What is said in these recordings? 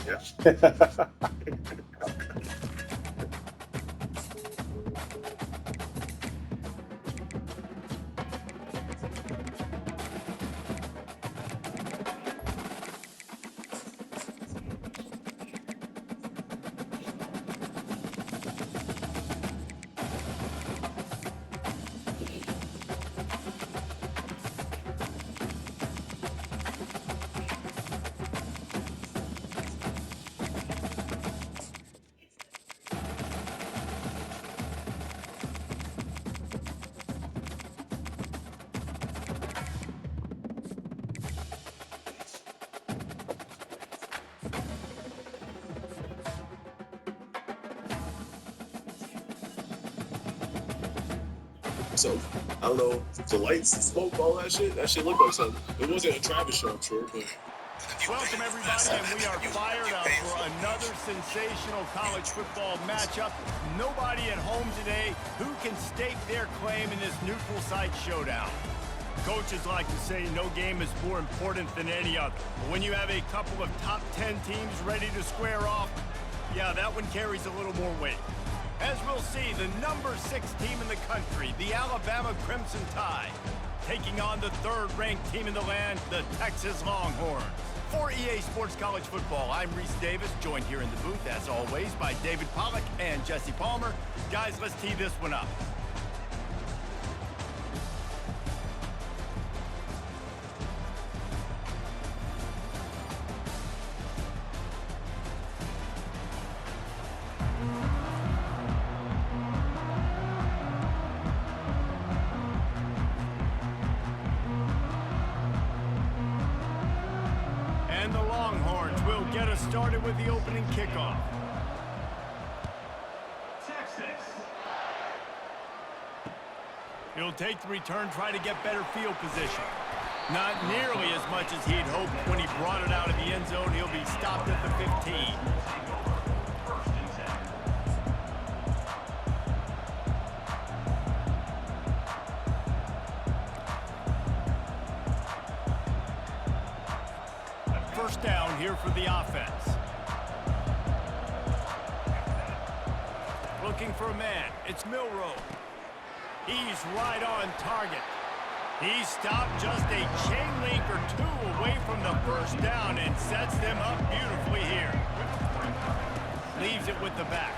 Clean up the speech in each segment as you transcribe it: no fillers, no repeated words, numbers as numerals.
Yeah. So I don't know, the lights, smoke, all that shit looked like something. It wasn't a Travis show, I'm sure, but Welcome, everybody, and we are fired up for another sensational college football matchup. Nobody at home today who can stake their claim in this neutral site showdown. Coaches like to say no game is more important than any other. But when you have a couple of top 10 teams ready to square off, yeah, that one carries a little more weight. As we'll see, the number 6 team in the country, the Alabama Crimson Tide, taking on the 3rd-ranked team in the land, the Texas Longhorns. For EA Sports College Football, I'm Reese Davis, joined here in the booth, as always, by David Pollack and Jesse Palmer. Guys, let's tee this one up. And the Longhorns will get us started with the opening kickoff. He'll take the return, try to get better field position. Not nearly as much as he'd hoped when he brought it out of the end zone. He'll be stopped at the 15. First down here for the offense. Looking for a man. It's Milroe. He's right on target. He stopped just a chain link or two away from the first down and sets them up beautifully here. Leaves it with the back.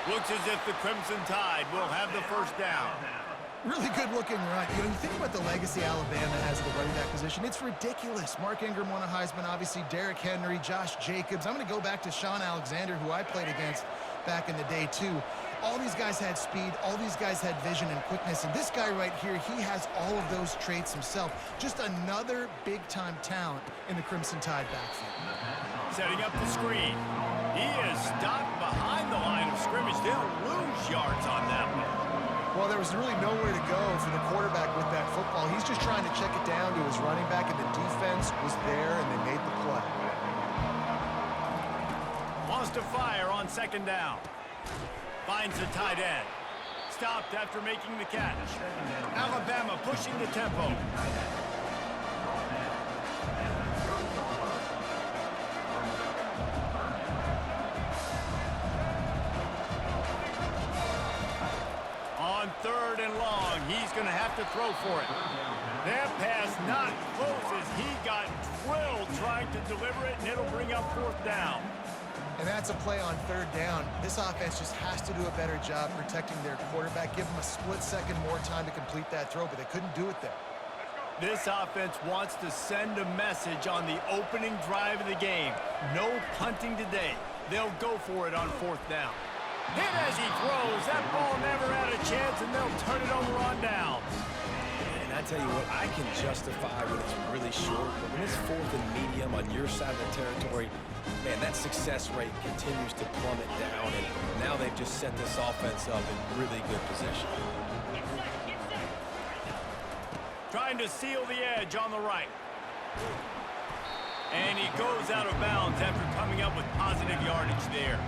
Looks as if the Crimson Tide will have the first down. Really good looking run. You know, you think about the legacy Alabama has at the running back position. It's ridiculous. Mark Ingram won a Heisman, obviously. Derrick Henry, Josh Jacobs. I'm going to go back to Sean Alexander, who I played against back in the day, too. All these guys had speed. All these guys had vision and quickness. And this guy right here, he has all of those traits himself. Just another big-time talent in the Crimson Tide backfield. Setting up the screen. He is stopped behind the line of scrimmage. They'll lose yards on that one. Well, there was really nowhere to go for the quarterback with that football. He's just trying to check it down to his running back, and the defense was there, and they made the play. Wants to fire on second down. Finds the tight end. Stopped after making the catch. Alabama pushing the tempo. On 3rd and long, he's going to have to throw for it. That pass not close as he got drilled trying to deliver it, and it'll bring up 4th down. And that's a play on 3rd down. This offense just has to do a better job protecting their quarterback. Give them a split second more time to complete that throw, but they couldn't do it there. This offense wants to send a message on the opening drive of the game. No punting today. They'll go for it on 4th down. Hit as he throws. That ball never had a chance, and they'll turn it over on downs. And I tell you what, I can justify when it's really short, but when it's 4th and medium on your side of the territory, man, that success rate continues to plummet down, and now they've just set this offense up in really good position. Trying to seal the edge on the right. And he goes out of bounds after coming up with positive yardage there.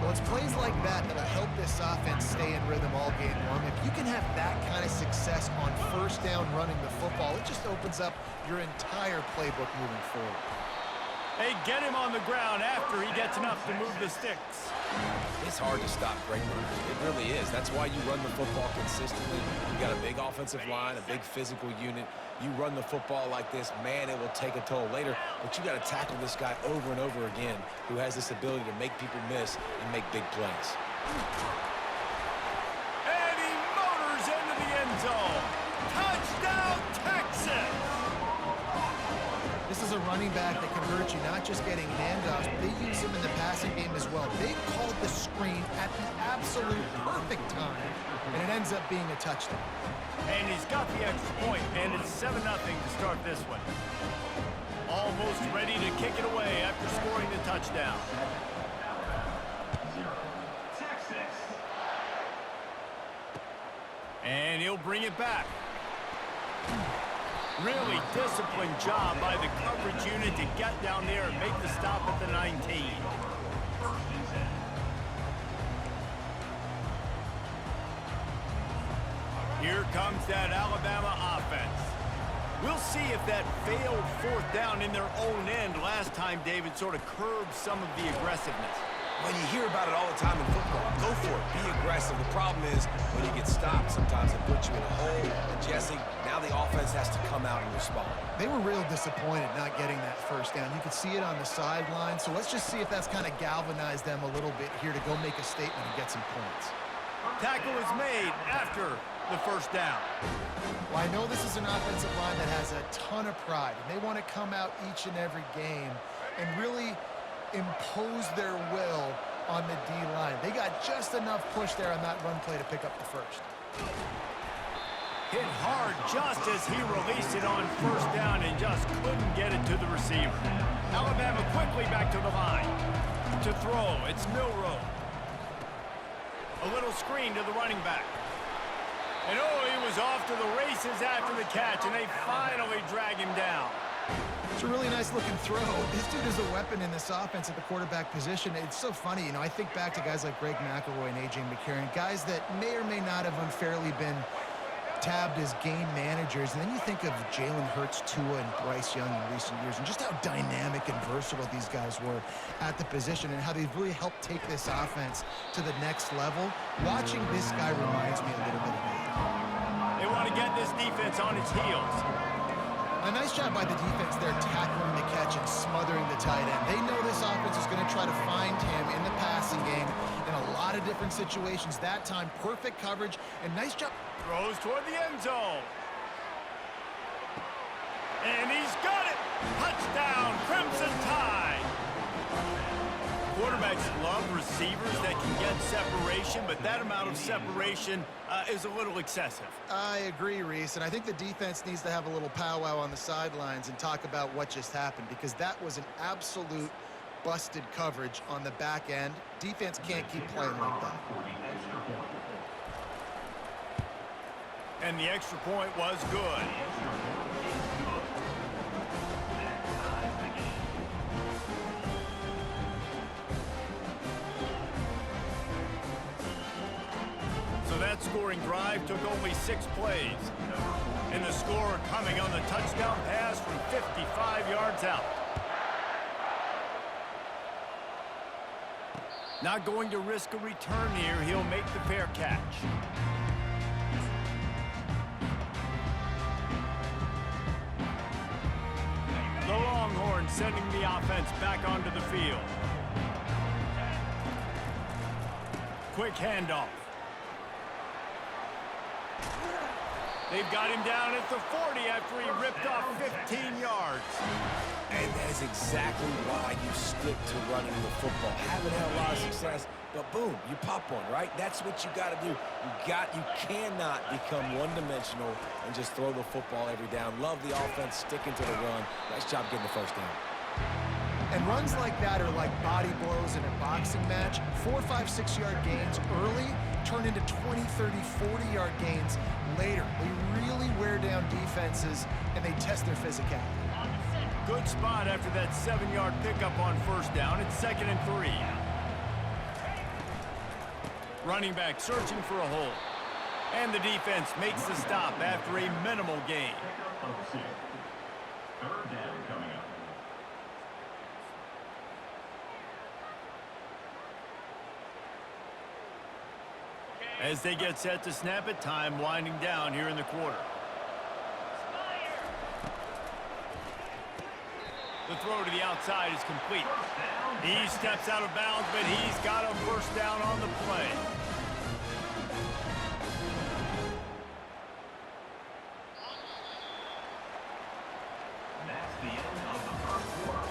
Well, it's plays like that that'll help this offense stay in rhythm all game long. If you can have that kind of success on 1st down running the football, it just opens up your entire playbook moving forward. They get him on the ground after he gets enough to move the sticks. It's hard to stop great runners. It really is. That's why you run the football consistently. You got a big offensive line, a big physical unit. You run the football like this, man, it will take a toll later. But you got to tackle this guy over and over again who has this ability to make people miss and make big plays. And he motors into the end zone. Touchdown, Texas! This is a running back that can hurt you, not just getting handoffs, but they use him in the passing game as well. They called the screen at the absolute perfect time, and it ends up being a touchdown. And he's got the extra point, and it's 7-0 to start this one. Almost ready to kick it away after scoring the touchdown. And he'll bring it back. Really disciplined job by the coverage unit to get down there and make the stop at the 19. Here comes that Alabama offense. We'll see if that failed fourth down in their own end last time, David, sort of curbed some of the aggressiveness. Well, you hear about it all the time in football. Go for it. Be aggressive. The problem is when you get stopped, sometimes it puts you in a hole. And, Jesse, now the offense has to come out and respond. They were real disappointed not getting that first down. You could see it on the sideline. So let's just see if that's kind of galvanized them a little bit here to go make a statement and get some points. Tackle is made after the first down. Well, I know this is an offensive line that has a ton of pride, and they want to come out each and every game and really impose their will on the D-line. They got just enough push there on that run play to pick up the first. Hit hard just as he released it on first down and just couldn't get it to the receiver. Alabama quickly back to the line. To throw, it's Milroe. A little screen to the running back. And oh, he was off to the races after the catch, and they finally drag him down. It's a really nice-looking throw. This dude is a weapon in this offense at the quarterback position. It's so funny, you know, I think back to guys like Greg McElroy and A.J. McCarron, guys that may or may not have unfairly been tabbed as game managers. And then you think of Jalen Hurts, Tua, and Bryce Young in recent years, and just how dynamic and versatile these guys were at the position and how they've really helped take this offense to the next level. Watching this guy reminds me a little bit of that. They want to get this defense on its heels. A nice job by the defense there tackling the catch and smothering the tight end. They know this offense is going to try to find him in the passing game in a lot of different situations. That time, perfect coverage and nice job. Throws toward the end zone. And he's got it. Touchdown, Crimson Tide. Quarterbacks love receivers that can get separation, but that amount of separation is a little excessive. I agree, Reese, and I think the defense needs to have a little powwow on the sidelines and talk about what just happened, because that was an absolute busted coverage on the back end. Defense can't keep playing like that. And the extra point was good. So that scoring drive took only 6 plays. And the score coming on the touchdown pass from 55 yards out. Not going to risk a return here. He'll make the fair catch. The Longhorns sending the offense back onto the field. Quick handoff. They've got him down at the 40 after he ripped off 15 yards. And that is exactly why you stick to running the football. Haven't had a lot of success, but boom, you pop one, right? That's what you got to do. You cannot become one-dimensional and just throw the football every down. Love the offense, sticking to the run. Nice job getting the first down. And runs like that are like body blows in a boxing match. 4, 5, 6 yard gains early turn into 20, 30, 40-yard gains later. They really wear down defenses, and they test their physicality. Good spot after that 7-yard pickup on first down. It's 2nd and 3. Running back searching for a hole. And the defense makes the stop after a minimal gain. As they get set to snap it, time winding down here in the quarter. The throw to the outside is complete. He steps out of bounds, but he's got a first down on the play. That's the end of the first quarter.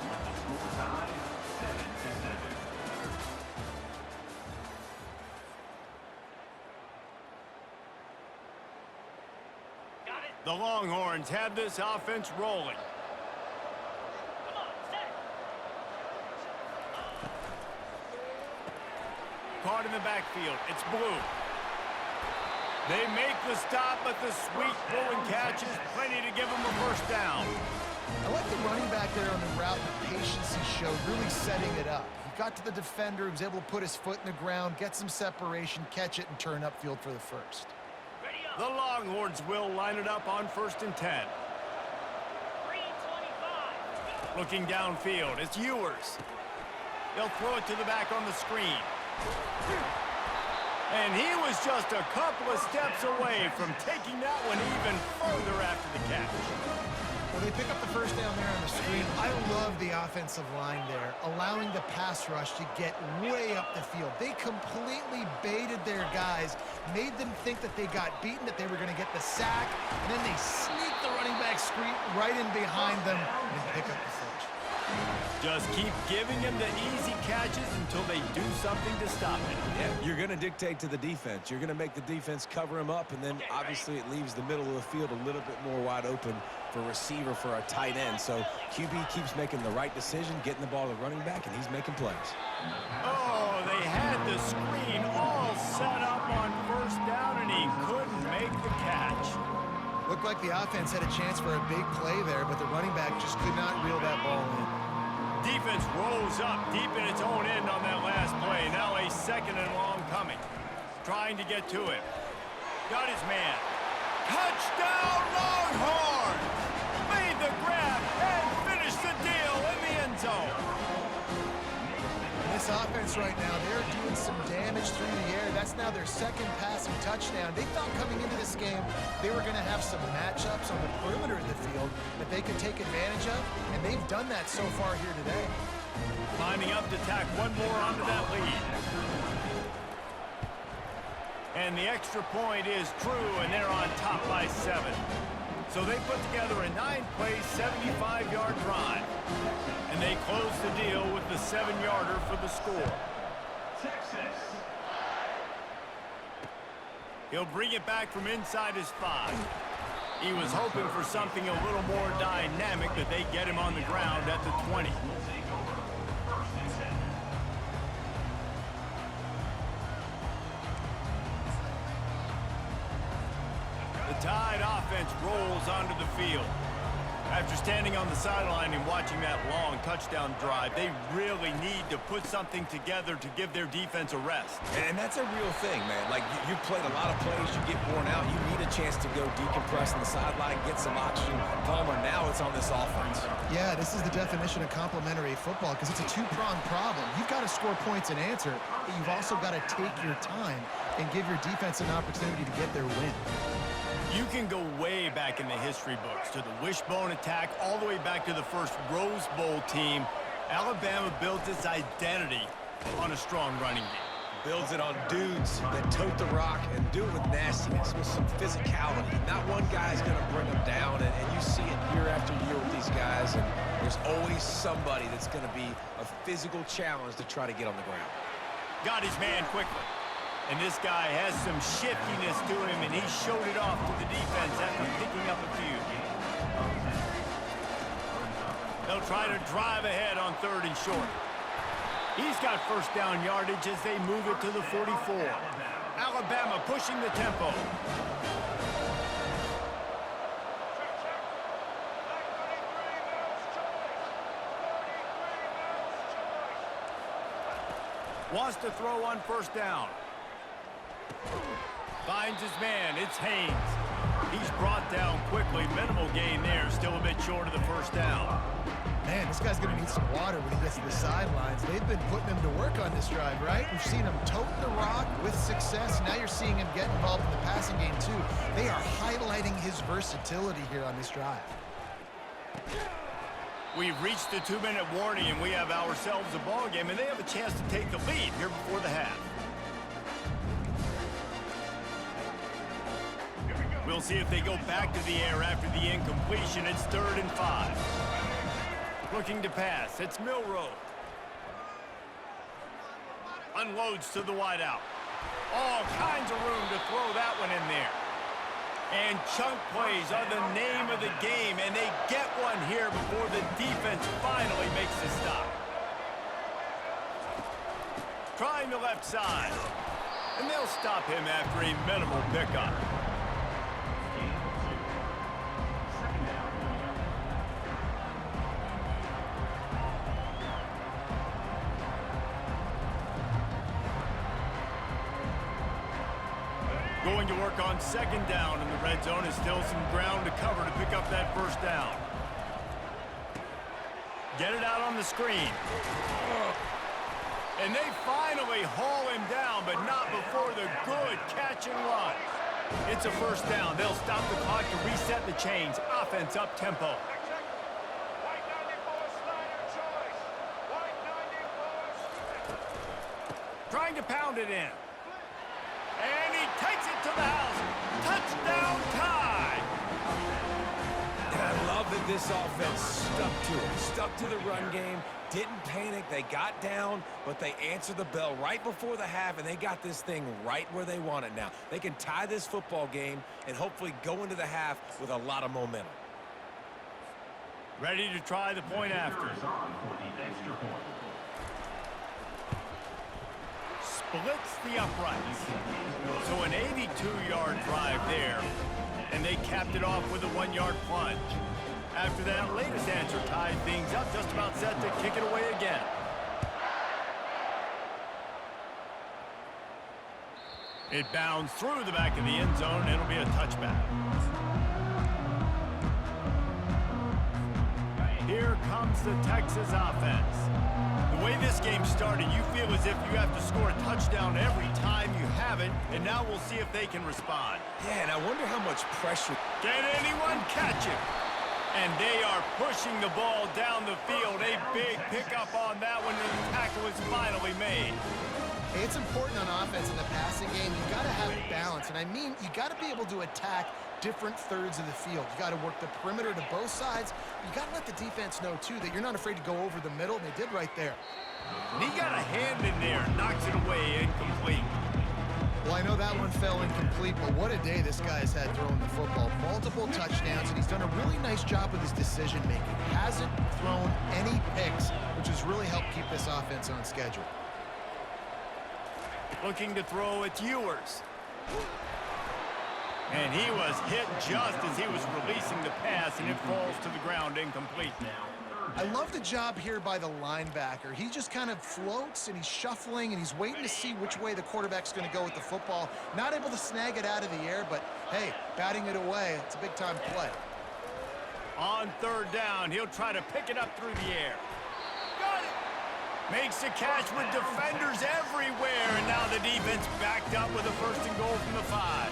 With the score tied 7-7. The Longhorns have this offense rolling. Caught in the backfield. It's Blue. They make the stop, but the sweet throw and catch is plenty to give them a first down. I like the running back there on the route, the patience he showed, really setting it up. He got to the defender, he was able to put his foot in the ground, get some separation, catch it, and turn upfield for the first. The Longhorns will line it up on 1st and 10. Looking downfield, it's Ewers. They'll throw it to the back on the screen. And he was just a couple of steps away from taking that one even further after the catch. Well, they pick up the first down there on the screen. I love the offensive line there, allowing the pass rush to get way up the field. They completely baited their guys, made them think that they got beaten, that they were going to get the sack, and then they sneak the running back screen right in behind them and pick up the first. Just keep giving them the easy catches until they do something to stop it. Yeah, you're going to dictate to the defense. You're going to make the defense cover him up, and then obviously it leaves the middle of the field a little bit more wide open for receiver, for a tight end. So QB keeps making the right decision, getting the ball to running back, and he's making plays. Oh, they had the screen all set up on first down, and he couldn't make the catch. Looked like the offense had a chance for a big play there, but the running back just could not reel that ball in. Defense rolls up deep in its own end on that last play. Now a 2nd and long coming. Trying to get to him. Got his man. Touchdown Longhorns! Made the grab and finished the deal in the end zone. This offense right now, they're doing some damage through the air. That's now their 2nd passing touchdown. They thought coming into this game they were going to have some matchups on the perimeter of the field that they could take advantage of, and they've done that so far here today. Lining up to tack one more onto that lead. And the extra point is true, and they're on top by 7. So they put together a 9-play, 75-yard drive. And they close the deal with the 7-yarder for the score. Texas. He'll bring it back from inside his 5. He was hoping for something a little more dynamic, but they get him on the ground at the 20. Will take over 1st and 10. The Tide offense rolls onto the field. After standing on the sideline and watching that long touchdown drive, they really need to put something together to give their defense a rest. And that's a real thing, man. Like, you've played a lot of plays, you get worn out, you need a chance to go decompress on the sideline, get some oxygen. Palmer, now it's on this offense. Yeah, this is the definition of complementary football because it's a two-pronged problem. You've got to score points and answer, but you've also got to take your time and give your defense an opportunity to get their win. You can go way back in the history books to the wishbone attack, all the way back to the first Rose Bowl team. Alabama built its identity on a strong running game. Builds it on dudes that tote the rock and do it with nastiness, with some physicality. Not one guy's going to bring them down, and you see it year after year with these guys, and there's always somebody that's going to be a physical challenge to try to get on the ground. Got his man quickly. And this guy has some shiftiness to him, and he showed it off to the defense after picking up a few. They'll try to drive ahead on 3rd and short. He's got first down yardage as they move it to the 44. Alabama pushing the tempo. Wants to throw on first down. Finds his man. It's Haynes. He's brought down quickly. Minimal gain there. Still a bit short of the first down. Man, this guy's going to need some water when he gets to the sidelines. They've been putting him to work on this drive, right? We've seen him toting the rock with success. Now you're seeing him get involved in the passing game, too. They are highlighting his versatility here on this drive. We've reached the 2-minute warning, and we have ourselves a ball game, and they have a chance to take the lead here before the half. We'll see if they go back to the air after the incompletion. It's 3rd and 5. Looking to pass. It's Milroe. Unloads to the wideout. All kinds of room to throw that one in there. And chunk plays are the name of the game, and they get one here before the defense finally makes the stop. Trying the left side. And they'll stop him after a minimal pickup. Going to work on 2nd down, and the red zone is still some ground to cover to pick up that 1st down. Get it out on the screen. And they finally haul him down, but not before the good catch and run. It's a 1st down. They'll stop the clock to reset the chains. Offense up tempo. Trying to pound it in. And he takes it to the house. Touchdown tie. And I love that this offense stuck to it. Stuck to the run game. Didn't panic. They got down, but they answered the bell right before the half, and they got this thing right where they want it now. They can tie this football game and hopefully go into the half with a lot of momentum. Ready to try the point after. Splits the uprights. So an 82-yard drive there, and they capped it off with a 1-yard plunge. After that latest answer tied things up, just about set to kick it away again. It bounds through the back of the end zone, and it'll be a touchback. Here comes the Texas offense. The way this game started, you feel as if you have to score a touchdown every time you have it, and now we'll see if they can respond. Yeah, and I wonder how much pressure. Can anyone catch it? And they are pushing the ball down the field. A big pickup on that one, and the tackle is finally made. Hey, it's important on offense in the passing game. You got to have balance, and I mean you got to be able to attack different thirds of the field. You got to work the perimeter to both sides. You got to let the defense know too that you're not afraid to go over the middle, and they did right there. And he got a hand in there, knocks it away, incomplete. Well, I know that one fell incomplete, but what a day this guy has had throwing the football. Multiple touchdowns, and he's done a really nice job with his decision-making. Hasn't thrown any picks, which has really helped keep this offense on schedule. Looking to throw, it's Ewers. And he was hit just as he was releasing the pass, and it falls to the ground incomplete. I love the job here by the linebacker. He just kind of floats, and he's shuffling, and he's waiting to see which way the quarterback's going to go with the football. Not able to snag it out of the air, but, hey, batting it away, it's a big-time play. On 3rd down, he'll try to pick it up through the air. Got it! Makes the catch with defenders everywhere, and now the defense backed up with a 1st and goal from the 5.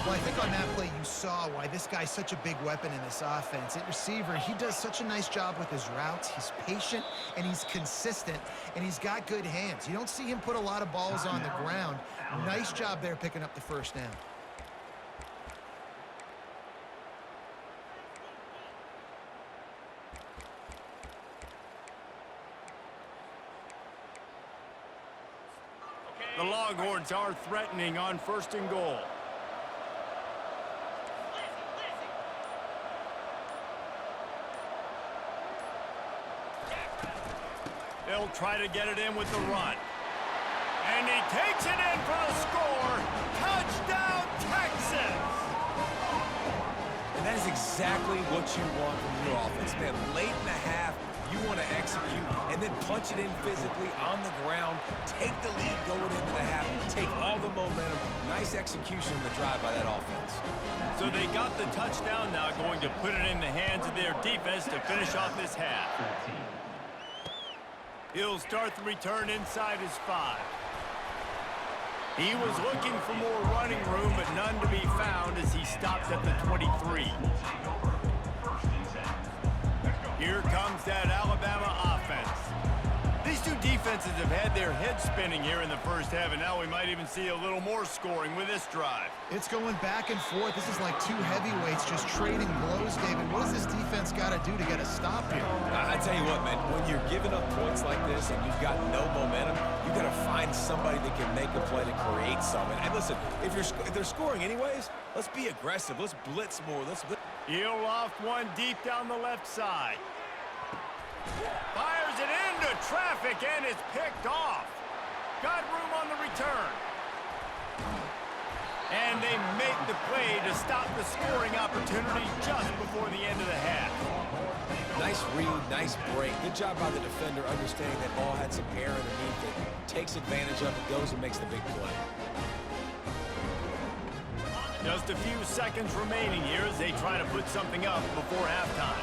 Well, I think on that play you saw why this guy's such a big weapon in this offense. At receiver, he does such a nice job with his routes. He's patient, and he's consistent, and he's got good hands. You don't see him put a lot of balls on the ground. Nice job there picking up the 1st down. The Longhorns are threatening on 1st and goal. They'll try to get it in with the run. And he takes it in for the score. Touchdown, Texas! And that is exactly what you want from your offense, man. Late in the half, You want to execute and then punch it in physically on the ground, take the lead going into the half, take all the momentum. Nice execution on the drive by that offense. So they got the touchdown, now going to put it in the hands of their defense to finish off this half. He'll start the return inside his 5. He was looking for more running room, but none to be found as he stopped at the 23. Here comes that Alabama offense. These two defenses have had their heads spinning here in the first half, and now we might even see a little more scoring with this drive. It's going back and forth. This is like two heavyweights just trading blows, David. What does this defense got to do to get a stop here? I tell you what, man, when you're giving up points like this and you've got no momentum, you got to find somebody that can make a play to create something. And listen, if they're scoring anyways, let's be aggressive. Let's blitz more. He'll loft one deep down the left side. Fires it into traffic, and it's picked off. Got room on the return. And they make the play to stop the scoring opportunity just before the end of the half. Nice read, nice break. Good job by the defender understanding that ball had some air underneath it. Takes advantage of it, goes and makes the big play. Just a few seconds remaining here as they try to put something up before halftime.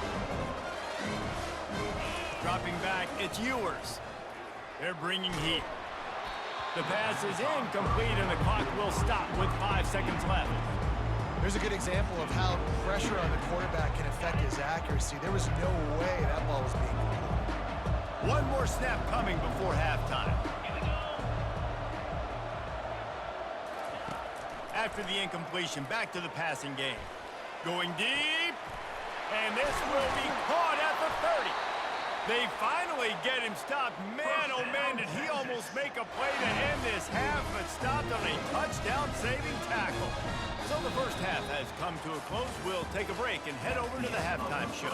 Dropping back, it's Ewers. They're bringing heat. The pass is incomplete, and the clock will stop with 5 seconds left. There's a good example of how pressure on the quarterback can affect his accuracy. There was no way that ball was being completed. One more snap coming before halftime. After the incompletion, back to the passing game. Going deep, and this will be caught at the 30. They finally get him stopped. Man, oh man, did he almost make a play to end this half, but stopped on a touchdown-saving tackle. So the first half has come to a close. We'll take a break and head over to the halftime show.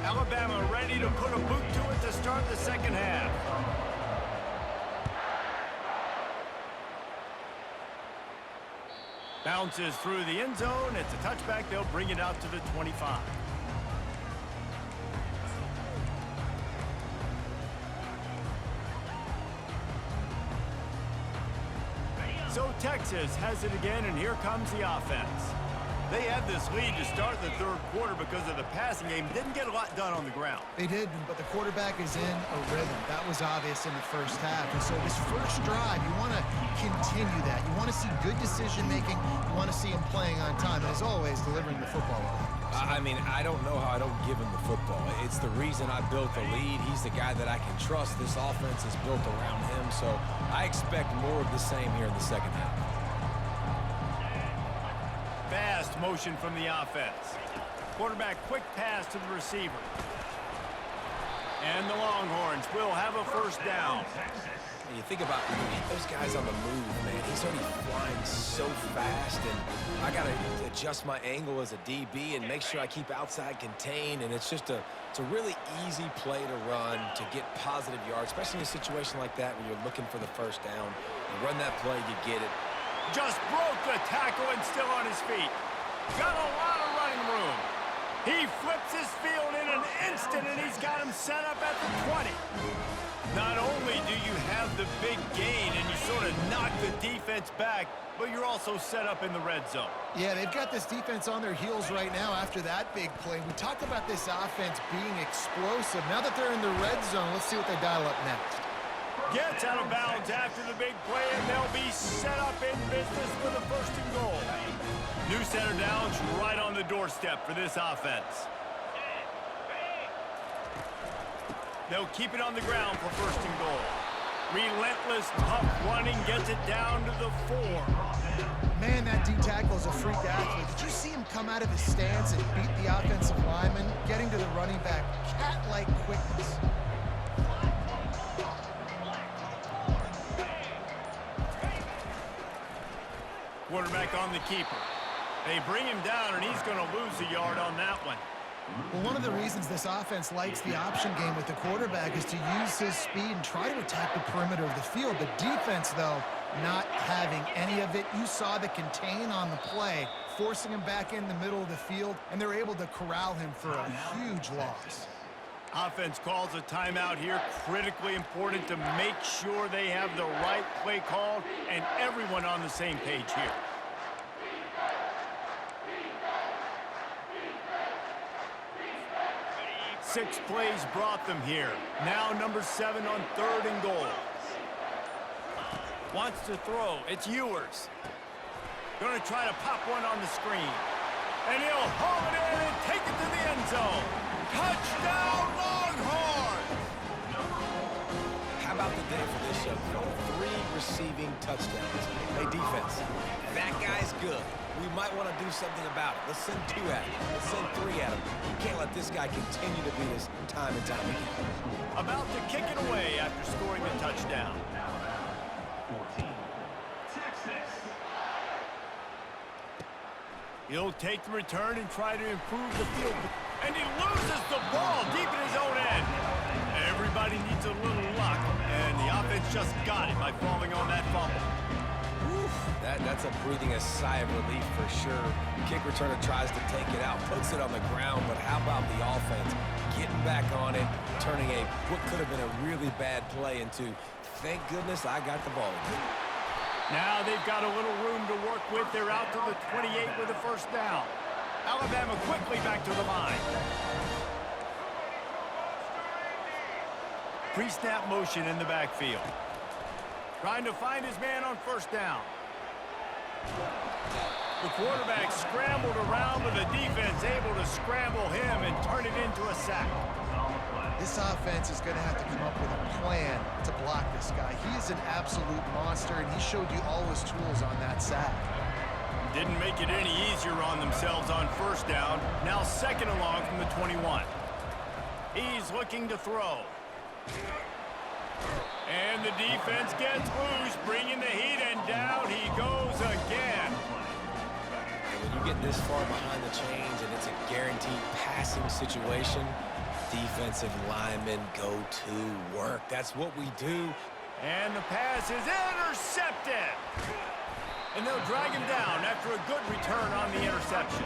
Alabama ready to put a boot to it to start the second half. Bounces through the end zone. It's a touchback. They'll bring it out to the 25. So Texas has it again, and here comes the offense. They had this lead to start the third quarter because of the passing game. Didn't get a lot done on the ground. They did, but the quarterback is in a rhythm. That was obvious in the first half. And so this first drive, you want to continue that. You want to see good decision-making. You want to see him playing on time. And as always, delivering the football. I mean, I don't know how I don't give him the football. It's the reason I built the lead. He's the guy that I can trust. This offense is built around him. So I expect more of the same here in the second half. Fast motion from the offense. Quarterback quick pass to the receiver. And the Longhorns will have a first down. And you think about those guys on the move, man. He's already flying so fast, and I got to adjust my angle as a DB and make sure I keep outside contained. And it's just it's a really easy play to run to get positive yards, especially in a situation like that where you're looking for the first down. You run that play, you get it. Just broke the tackle and still on his feet. Got a lot of running room. He flips his field in an instant, and he's got him set up at the 20. Not only do you have the big gain and you sort of knock the defense back, but you're also set up in the red zone. Yeah, they've got this defense on their heels right now after that big play. We talked about this offense being explosive. Now that they're in the red zone, let's see what they dial up next. Gets out of bounds after the big play, and they'll be set up in business with a first and goal. New center downs right on the doorstep for this offense. They'll keep it on the ground for first and goal. Relentless, tough running gets it down to the 4. Man, that D-tackle is a freak athlete. Did you see him come out of his stance and beat the offensive lineman, getting to the running back? Cat-like quickness. Quarterback on the keeper. They bring him down, and he's going to lose a yard on that one. Well, one of the reasons this offense likes the option game with the quarterback is to use his speed and try to attack the perimeter of the field. The defense, though, not having any of it. You saw the contain on the play, forcing him back in the middle of the field, and they're able to corral him for a huge loss. Offense calls a timeout here. Critically important to make sure they have the right play called and everyone on the same page here. Six plays brought them here. Now number 7 on 3rd and goal. Wants to throw. It's Ewers. Going to try to pop one on the screen. And he'll haul it in and take it to the end zone. Touchdown, Longhorns! How about the day for this young fella? 3 receiving touchdowns. Hey, defense, that guy's good. We might want to do something about it. Let's send 2 at him. Let's send 3 at him. We can't let this guy continue to beat us time and time again. About to kick it away after scoring the touchdown. 14. Texas. He'll take the return and try to improve the field. And he loses the ball deep in his own end. Everybody needs a little luck, and the offense just got it by falling on that fumble. That's a breathing a sigh of relief for sure. Kick returner tries to take it out, puts it on the ground, but how about the offense getting back on it, turning what could have been a really bad play into, thank goodness I got the ball again. Now they've got a little room to work with. They're out to the 28 with a first down. Alabama quickly back to the line. Pre-snap motion in the backfield. Trying to find his man on first down. The quarterback scrambled around, but the defense able to scramble him and turn it into a sack. This offense is going to have to come up with a plan to block this guy. He is an absolute monster, and he showed you all his tools on that sack. Didn't make it any easier on themselves on first down. Now 2nd along from the 21. He's looking to throw. And the defense gets loose, bringing the heat, and down he goes again. When you get this far behind the chains and it's a guaranteed passing situation, defensive linemen go to work. That's what we do. And the pass is intercepted. And they'll drag him down after a good return on the interception.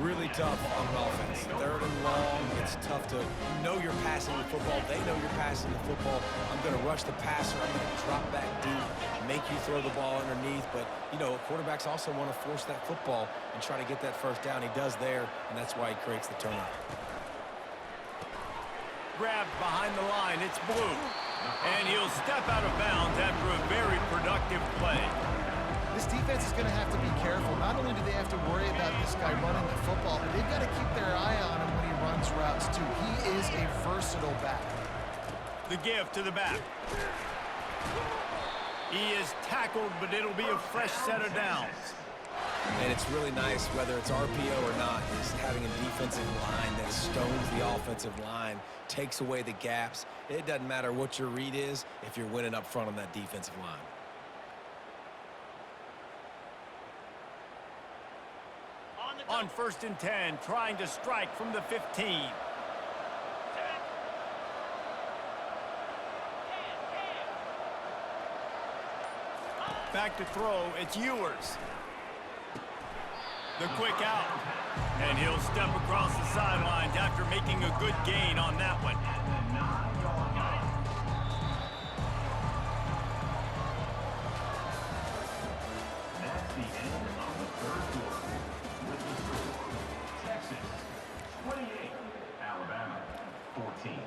Really tough on offense. 3rd and long, it's tough to know you're passing the football. They know you're passing the football. I'm going to rush the passer. I'm going to drop back deep, make you throw the ball underneath. But, you know, quarterbacks also want to force that football and try to get that first down. He does there, and that's why he creates the turnover. Grabbed behind the line, it's Blue. And he'll step out of bounds after a very productive play. This defense is going to have to be careful. Not only do they have to worry about this guy running the football, but they've got to keep their eye on him when he runs routes, too. He is a versatile back. The give to the back. He is tackled, but it'll be a fresh set of downs. And it's really nice, whether it's RPO or not, is having a defensive line that stones the offensive line, takes away the gaps. It doesn't matter what your read is if you're winning up front on that defensive line. On 1st and 10, trying to strike from the 15. Back to throw, it's Ewers. The quick out. And he'll step across the sidelines after making a good gain on that one. That's the end of the 3rd quarter. With the score, Texas 28, Alabama 14.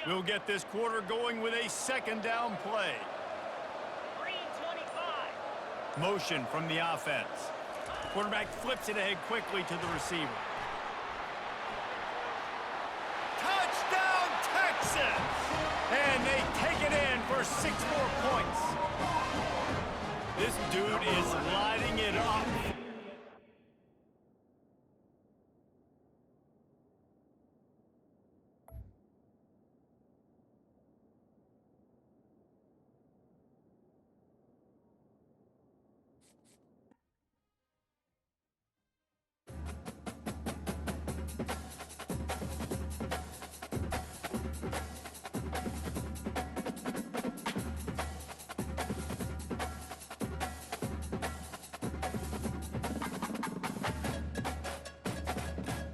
We'll get this quarter going with a 2nd down play. 3:25. Motion from the offense. Quarterback flips it ahead quickly to the receiver. Touchdown, Texas! And they take it in for 6 more points. This dude is lighting it up